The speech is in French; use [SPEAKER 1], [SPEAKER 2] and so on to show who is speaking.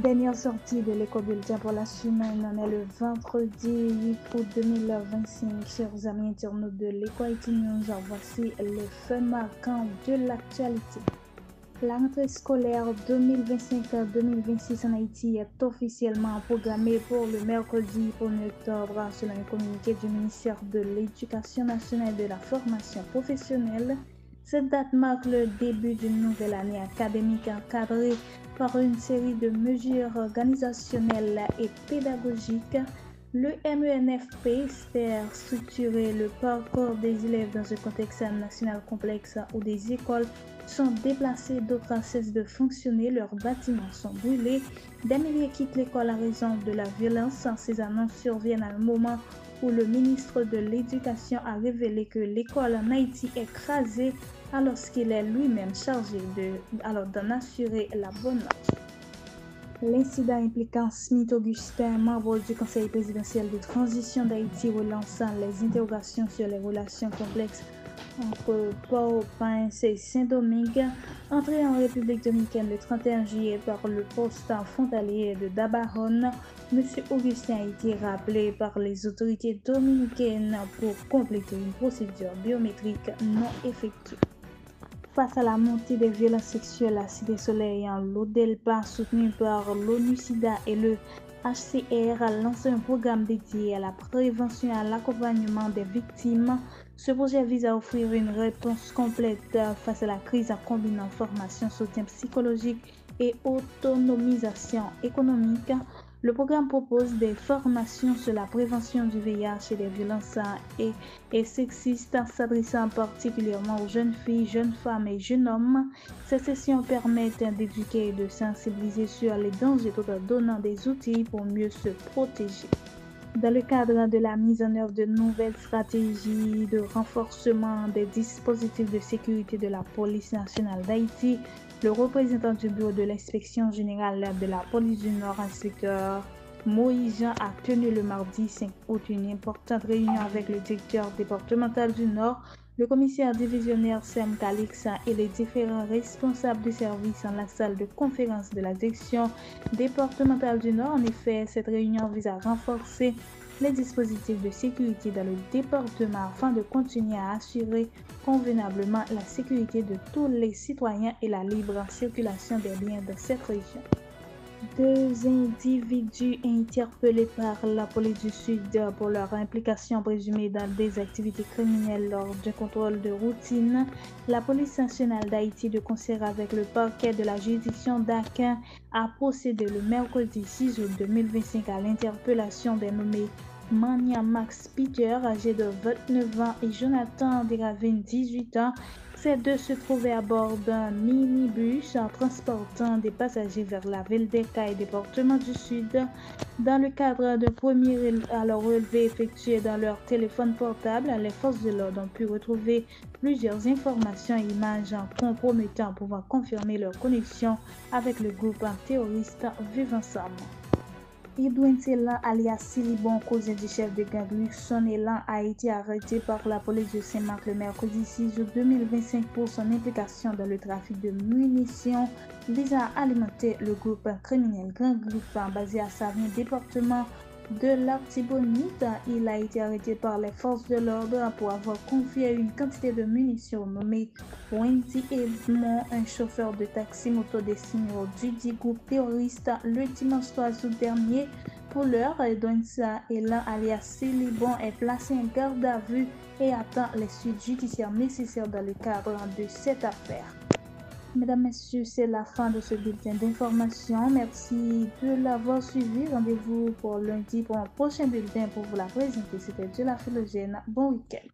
[SPEAKER 1] Dernière sortie de l'éco-bulletin pour la semaine, on est le vendredi 8 août 2025. Chers amis internautes de l'Eco-Haïti News, voici les faits marquants de l'actualité. La rentrée scolaire 2025-2026 en Haïti est officiellement programmée pour le mercredi 1er octobre selon un communiqué du ministère de l'Éducation nationale et de la formation professionnelle. Cette date marque le début d'une nouvelle année académique encadrée par une série de mesures organisationnelles et pédagogiques. Le MENFP espère structurer le parcours des élèves dans un contexte national complexe où des écoles sont déplacées, d'autres cessent de fonctionner, leurs bâtiments sont brûlés, des milliers quittent l'école à raison de la violence. Ces annonces surviennent à un moment où le ministre de l'Éducation a révélé que l'école en Haïti est crasée alors qu'il est lui-même chargé d'en assurer la bonne marche. L'incident impliquant Smith Augustin, membre du Conseil présidentiel de transition d'Haïti, relançant les interrogations sur les relations complexes entre Port-au-Prince et Saint-Domingue, entré en République dominicaine le 31 juillet par le poste frontalier de Dabaron. M. Augustin a été rappelé par les autorités dominicaines pour compléter une procédure biométrique non effectuée. Face à la montée des violences sexuelles à Cité Soleil, l'ODELPA, soutenu par l'ONU-SIDA et le HCR, a lancé un programme dédié à la prévention et à l'accompagnement des victimes. Ce projet vise à offrir une réponse complète face à la crise en combinant formation, soutien psychologique et autonomisation économique. Le programme propose des formations sur la prévention du VIH et des violences et sexistes, s'adressant particulièrement aux jeunes filles, jeunes femmes et jeunes hommes. Ces sessions permettent d'éduquer et de sensibiliser sur les dangers tout en donnant des outils pour mieux se protéger. Dans le cadre de la mise en œuvre de nouvelles stratégies de renforcement des dispositifs de sécurité de la Police nationale d'Haïti, le représentant du bureau de l'inspection générale de la police du Nord, inspecteur Moïse Jean, a tenu le mardi 5 août une importante réunion avec le directeur départemental du Nord, le commissaire divisionnaire Sem Calixa et les différents responsables du service en la salle de conférence de la direction départementale du Nord. En effet, cette réunion vise à renforcer les dispositifs de sécurité dans le département afin de continuer à assurer convenablement la sécurité de tous les citoyens et la libre circulation des biens dans cette région. 2 individus interpellés par la police du Sud pour leur implication présumée dans des activités criminelles lors d'un contrôle de routine. La police nationale d'Haïti, de concert avec le parquet de la juridiction d'Aquin, a procédé le mercredi 6 août 2025 à l'interpellation des nommés Mania Max Peter, âgé de 29 ans, et Jonathan Deravine, 18 ans. Ces deux se trouvaient à bord d'un minibus en transportant des passagers vers la ville d'Eka et département du Sud. Dans le cadre d'un premier relevé effectué dans leur téléphone portable, les forces de l'ordre ont pu retrouver plusieurs informations et images compromettant pouvant confirmer leur connexion avec le groupe terroriste Vivre Ensemble. Edwin Telan, alias Silibon, cousin du chef de gang Luxon Elan, a été arrêté par la police de Saint-Marc le mercredi 6 août 2025 pour son implication dans le trafic de munitions visant à alimenter le groupe criminel Grand Griffin basé à Savien, département de l'Artibonite. Il a été arrêté par les forces de l'ordre pour avoir confié une quantité de munitions nommée Wendy Edmond, un chauffeur de taxi moto destiné au dit groupe terroriste, le dimanche 3 août dernier. Pour l'heure, Edwin Elan alias Silibon est placé en garde à vue et attend les suites judiciaires nécessaires dans le cadre de cette affaire. Mesdames, Messieurs, c'est la fin de ce bulletin d'information. Merci de l'avoir suivi. Rendez-vous pour lundi pour un prochain bulletin pour vous la présenter. C'était Dieu la Philogène. Bon week-end.